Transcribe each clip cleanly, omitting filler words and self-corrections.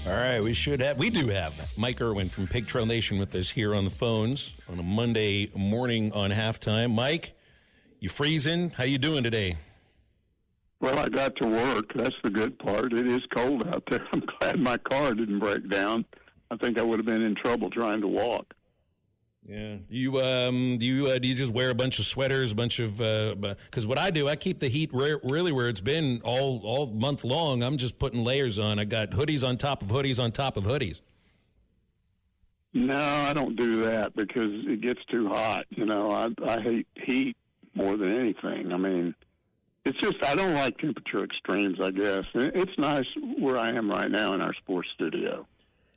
All right, we do have Mike Irwin from Pig Trail Nation with us here on the phones on a Monday morning on halftime. Mike, you freezing? How you doing today? Well, I got to work. That's the good part. It is cold out there. I'm glad my car didn't break down. I think I would have been in trouble trying to walk. Yeah. Do you just wear a bunch of sweaters, because what I do, I keep the heat really where it's been all month long. I'm just putting layers on. I got hoodies on top of hoodies on top of hoodies. No, I don't do that because it gets too hot. I hate heat more than anything. I mean, it's just I don't like temperature extremes, I guess. It's nice where I am right now in our sports studio.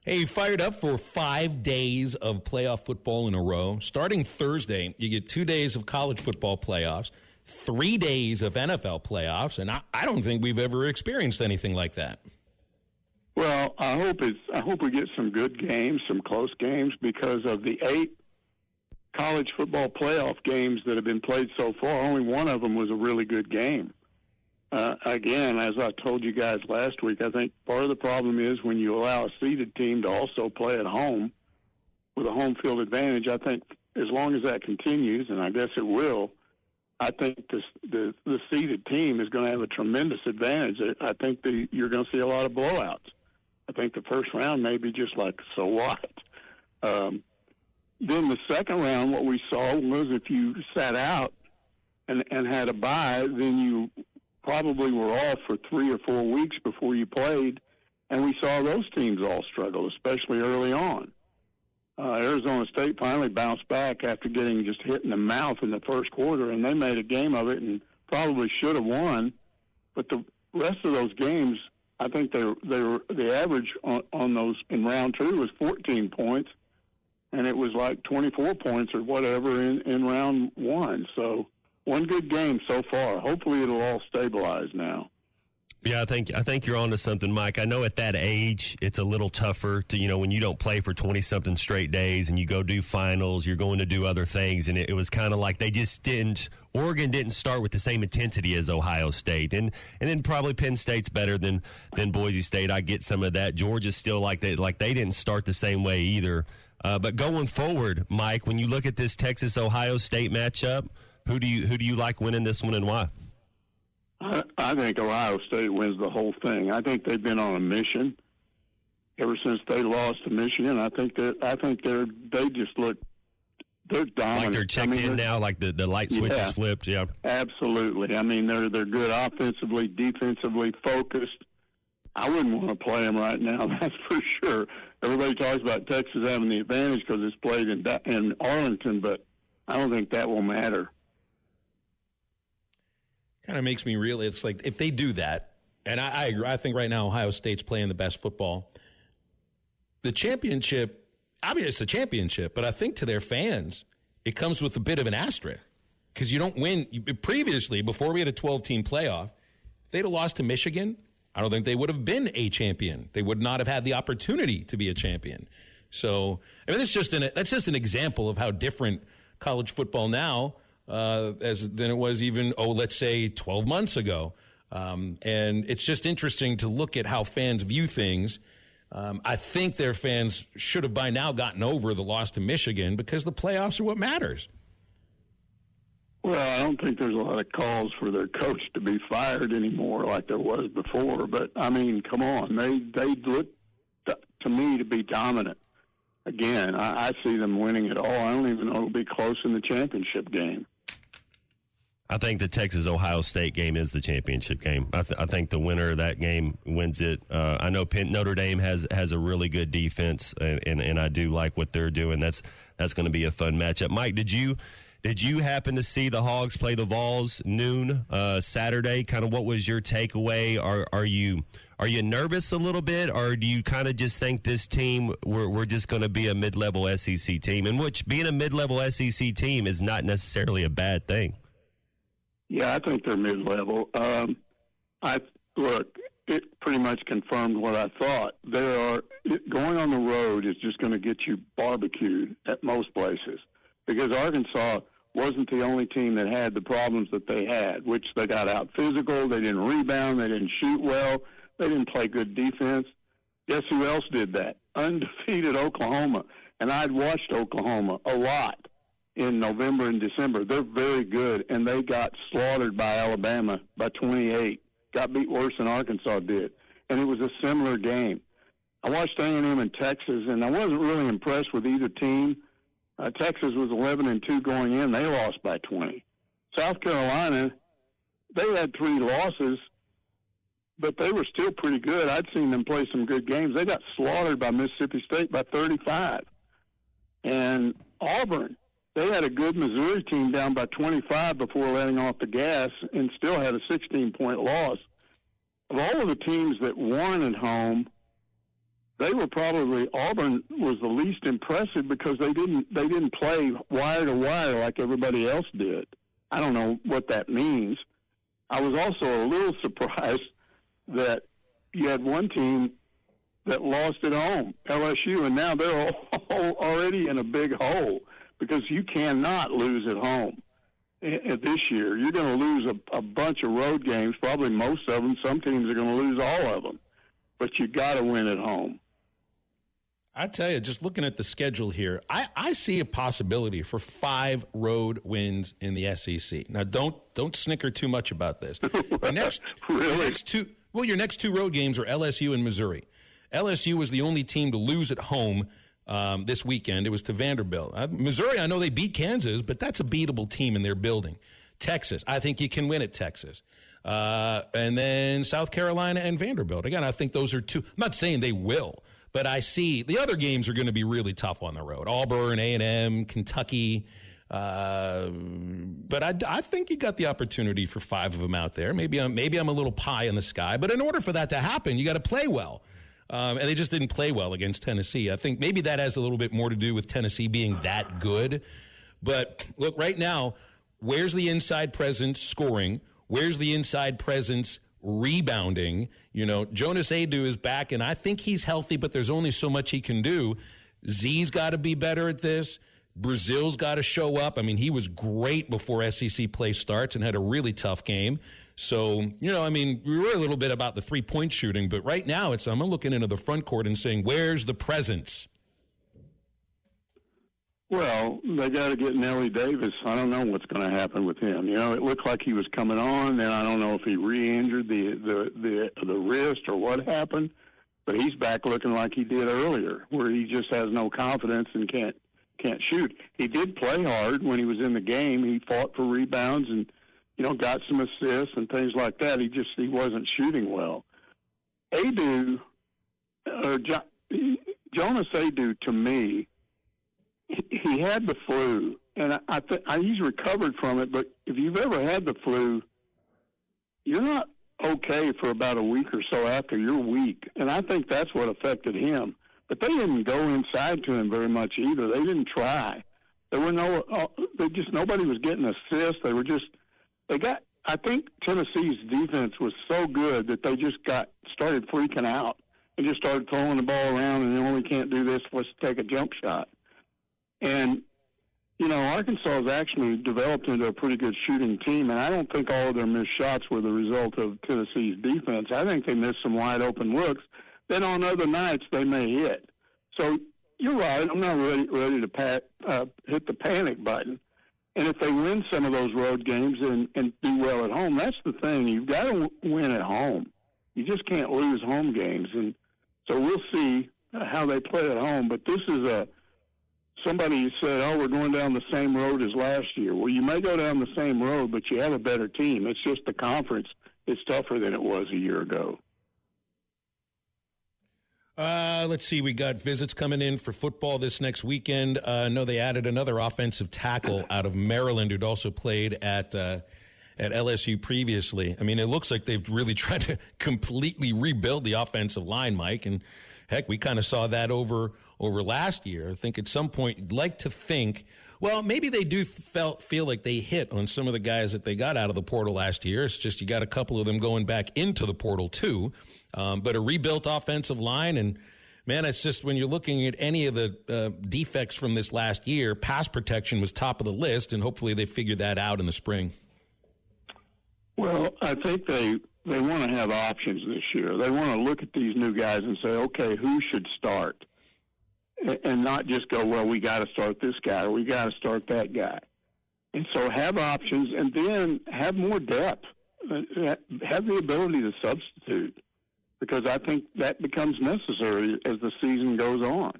Hey, you fired up for 5 days of playoff football in a row. Starting Thursday, you get 2 days of college football playoffs, 3 days of NFL playoffs, and I don't think we've ever experienced anything like that. Well, I hope we get some good games, some close games, because of the 8 college football playoff games that have been played so far, only one of them was a really good game. Again, as I told you guys last week, I think part of the problem is when you allow a seeded team to also play at home with a home field advantage. I think as long as that continues, and I guess it will, I think the seeded team is going to have a tremendous advantage. I think you're going to see a lot of blowouts. I think the first round may be just like, so what? Then the second round, what we saw was if you sat out and had a bye, then you probably were off for 3 or 4 weeks before you played, and we saw those teams all struggle, especially early on. Arizona State finally bounced back after getting just hit in the mouth in the first quarter, and they made a game of it and probably should have won. But the rest of those games, I think they were the average on those in round 2 was 14 points, and it was like 24 points or whatever in round 1. So one good game so far. Hopefully it'll all stabilize now. Yeah, I think you're onto something, Mike. I know at that age it's a little tougher to, when you don't play for 20-something straight days and you go do finals, you're going to do other things, and it was kind of like Oregon didn't start with the same intensity as Ohio State. And then probably Penn State's better than Boise State. I get some of that. Georgia's still like they didn't start the same way either. But going forward, Mike, when you look at this Texas-Ohio State matchup, who do you like winning this one and why? I think Ohio State wins the whole thing. I think they've been on a mission ever since they lost to Michigan. I think they just look they're dominant. Like they're checked in now, like the light switch is flipped. Yeah, absolutely. I mean they're good offensively, defensively focused. I wouldn't want to play them right now. That's for sure. Everybody talks about Texas having the advantage because it's played in Arlington, but I don't think that will matter. Kind of makes me realize it's like if they do that, and I agree. I think right now Ohio State's playing the best football. The championship, I mean, it's a championship, but I think to their fans, it comes with a bit of an asterisk because you don't win. Previously, before we had a 12-team playoff, if they'd have lost to Michigan, I don't think they would have been a champion. They would not have had the opportunity to be a champion. So, I mean, that's just an example of how different college football now than it was even, let's say 12 months ago. And it's just interesting to look at how fans view things. I think their fans should have by now gotten over the loss to Michigan because the playoffs are what matters. Well, I don't think there's a lot of calls for their coach to be fired anymore like there was before. But, I mean, come on. They look to me to be dominant. Again, I see them winning it all. I don't even know it'll be close in the championship game. I think the Texas-Ohio State game is the championship game. I think the winner of that game wins it. I know Notre Dame has a really good defense, and I do like what they're doing. That's going to be a fun matchup. Mike, did you happen to see the Hogs play the Vols noon Saturday? Kind of what was your takeaway? Are you nervous a little bit, or do you kind of just think this team we're just going to be a mid-level SEC team? In which being a mid-level SEC team is not necessarily a bad thing. Yeah, I think they're mid-level. It pretty much confirmed what I thought. Going on the road is just going to get you barbecued at most places because Arkansas wasn't the only team that had the problems that they had, which they got out physical, they didn't rebound, they didn't shoot well, they didn't play good defense. Guess who else did that? Undefeated Oklahoma. And I'd watched Oklahoma a lot in November and December. They're very good, and they got slaughtered by Alabama by 28. Got beat worse than Arkansas did. And it was a similar game. I watched A&M and Texas, and I wasn't really impressed with either team. Texas was 11-2 going in. They lost by 20. South Carolina, they had 3 losses, but they were still pretty good. I'd seen them play some good games. They got slaughtered by Mississippi State by 35. And Auburn, they had a good Missouri team down by 25 before letting off the gas and still had a 16-point loss. Of all of the teams that won at home, Auburn was the least impressive because they didn't play wire to wire like everybody else did. I don't know what that means. I was also a little surprised that you had one team that lost at home, LSU, and now they're already in a big hole because you cannot lose at home this year. You're going to lose a bunch of road games, probably most of them. Some teams are going to lose all of them, but you got to win at home. I tell you, just looking at the schedule here, I see a possibility for 5 road wins in the SEC. Now, don't snicker too much about this. Your next 2 road games are LSU and Missouri. LSU was the only team to lose at home this weekend. It was to Vanderbilt. Missouri, I know they beat Kansas, but that's a beatable team in their building. Texas, I think you can win at Texas. And then South Carolina and Vanderbilt. Again, I think those are 2. I'm not saying they will. But I see the other games are going to be really tough on the road. Auburn, A&M, Kentucky. But I think you got the opportunity for 5 of them out there. Maybe I'm a little pie in the sky. But in order for that to happen, you got to play well. And they just didn't play well against Tennessee. I think maybe that has a little bit more to do with Tennessee being that good. But look, right now, where's the inside presence scoring? Where's the inside presence rebounding? You know, Jonas Aidoo is back, and I think he's healthy, but there's only so much he can do. Z's got to be better at this. Brazil's got to show up. I mean, he was great before SEC play starts and had a really tough game. So, you know, I mean, we were a little bit about the three-point shooting, but right now I'm looking into the front court and saying, where's the presence? Well, they got to get Nelly Davis. I don't know what's going to happen with him. You know, it looked like he was coming on. Then I don't know if he re-injured the wrist or what happened. But he's back looking like he did earlier, where he just has no confidence and can't shoot. He did play hard when he was in the game. He fought for rebounds and, you know, got some assists and things like that. He wasn't shooting well. Aidoo, Jonas Aidoo, to me, he had the flu, and he's recovered from it, but if you've ever had the flu, you're not okay for about a week or so after you're weak, and I think that's what affected him. But they didn't go inside to him very much either. They didn't try. There were nobody was getting assists. I think Tennessee's defense was so good that they just started freaking out and just started throwing the ball around, and we can't do this, let's take a jump shot. And, you know, Arkansas has actually developed into a pretty good shooting team, and I don't think all of their missed shots were the result of Tennessee's defense. I think they missed some wide-open looks. Then on other nights, they may hit. So you're right. I'm not ready to hit the panic button. And if they win some of those road games and do well at home, that's the thing. You've got to win at home. You just can't lose home games. And so we'll see how they play at home. But this is somebody said, we're going down the same road as last year. Well, you may go down the same road, but you have a better team. It's just the conference is tougher than it was a year ago. Let's see. We got visits coming in for football this next weekend. I know they added another offensive tackle out of Maryland who'd also played at LSU previously. I mean, it looks like they've really tried to completely rebuild the offensive line, Mike. And, heck, we kind of saw that over last year. I think at some point you'd like to think, well, maybe they do feel like they hit on some of the guys that they got out of the portal last year. It's just you got a couple of them going back into the portal too. But a rebuilt offensive line, and, man, it's just when you're looking at any of the defects from this last year, pass protection was top of the list, and hopefully they figure that out in the spring. Well, I think they want to have options this year. They want to look at these new guys and say, okay, who should start? And not just go, well, we got to start this guy or we got to start that guy. And so have options and then have more depth. Have the ability to substitute, because I think that becomes necessary as the season goes on.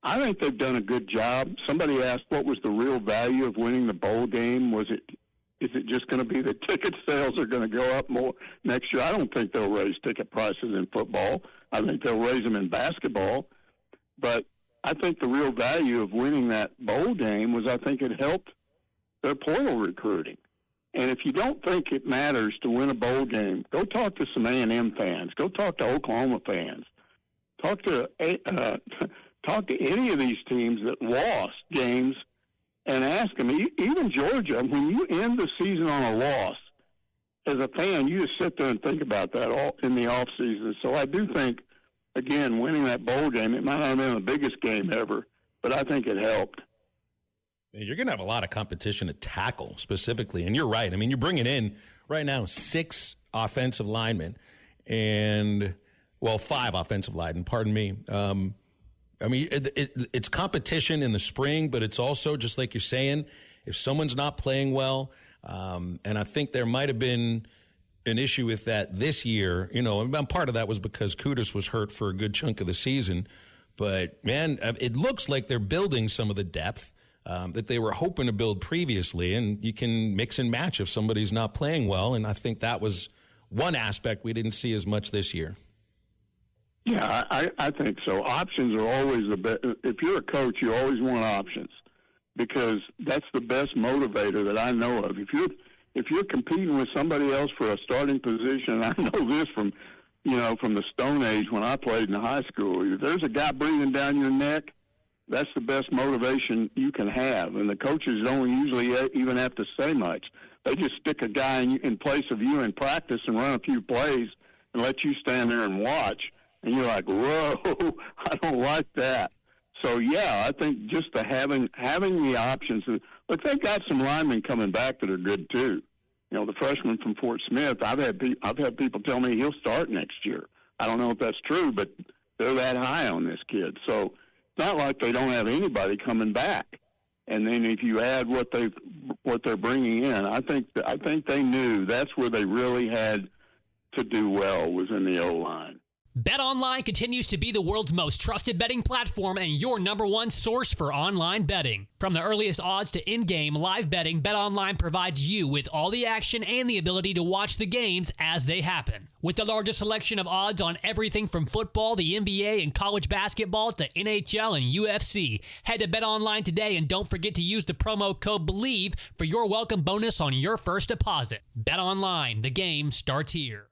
I think they've done a good job. Somebody asked what was the real value of winning the bowl game. Is it just going to be that ticket sales are going to go up more next year? I don't think they'll raise ticket prices in football. I think they'll raise them in basketball. But I think the real value of winning that bowl game was I think it helped their portal recruiting. And if you don't think it matters to win a bowl game, go talk to some A&M fans. Go talk to Oklahoma fans. Talk to any of these teams that lost games and ask them. Even Georgia, when you end the season on a loss, as a fan, you just sit there and think about that all in the off season. So I do think, again, winning that bowl game, it might not have been the biggest game ever, but I think it helped. You're going to have a lot of competition to tackle specifically. And you're right. I mean, you're bringing in right now 6 offensive linemen and, 5 offensive linemen, pardon me. I mean, it's competition in the spring, but it's also, just like you're saying, if someone's not playing well, and I think there might have been an issue with that this year, and part of that was because Kudus was hurt for a good chunk of the season. But, man, it looks like they're building some of the depth that they were hoping to build previously, and you can mix and match if somebody's not playing well, and I think that was one aspect we didn't see as much this year. Yeah, I think so. Options are always the best. If you're a coach, you always want options because that's the best motivator that I know of. If you're competing with somebody else for a starting position, I know this from the Stone Age when I played in high school. If there's a guy breathing down your neck, that's the best motivation you can have. And the coaches don't usually even have to say much. They just stick a guy in place of you in practice and run a few plays and let you stand there and watch. And you're like, whoa, I don't like that. So, yeah, I think just having the options. Look, they've got some linemen coming back that are good, too. The freshman from Fort Smith, I've had people tell me he'll start next year. I don't know if that's true, but they're that high on this kid. So it's not like they don't have anybody coming back. And then if you add what they're bringing in, I think they knew that's where they really had to do well was in the O-line. BetOnline continues to be the world's most trusted betting platform and your number one source for online betting. From the earliest odds to in-game live betting, BetOnline provides you with all the action and the ability to watch the games as they happen. With the largest selection of odds on everything from football, the NBA, and college basketball to NHL and UFC, head to BetOnline today and don't forget to use the promo code BELIEVE for your welcome bonus on your first deposit. BetOnline, the game starts here.